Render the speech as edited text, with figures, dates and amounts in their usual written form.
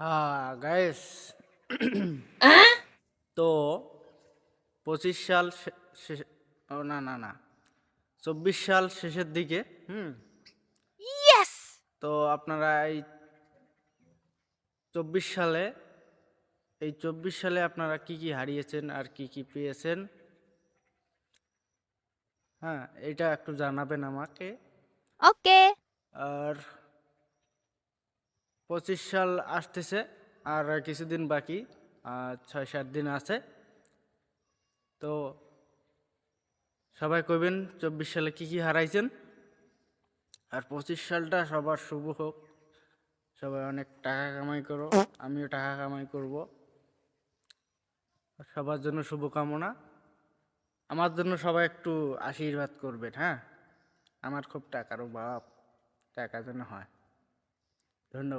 হ্যাঁ গাইস, তো 25 সাল শেষে, ও না না না, 24 সাল শেষের দিকে। হুম। ইয়েস! তো আপনারা চব্বিশ সালে এই 24 সালে আপনারা কি কি হারিয়েছেন আর কি কি পেয়েছেন, হ্যাঁ এটা একটু জানাবেন আমাকে। ওকে। আর 25 সাল আসতেছে, আর কিছুদিন বাকি, 6-7 দিন আছে। তো সবাই কইবেন 24 সালে কি কি হারাইছেন, আর 25 সালটা সবার শুভ হোক। সবাই অনেক টাকা কামাই করো, আমিও টাকা কামাই করব। সবার জন্য শুভকামনা। আমার জন্য সবাই একটু আশীর্বাদ করবেন, হ্যাঁ। আমার খুব টাকার অভাব, টাকা যেন হয়। ধন্যবাদ।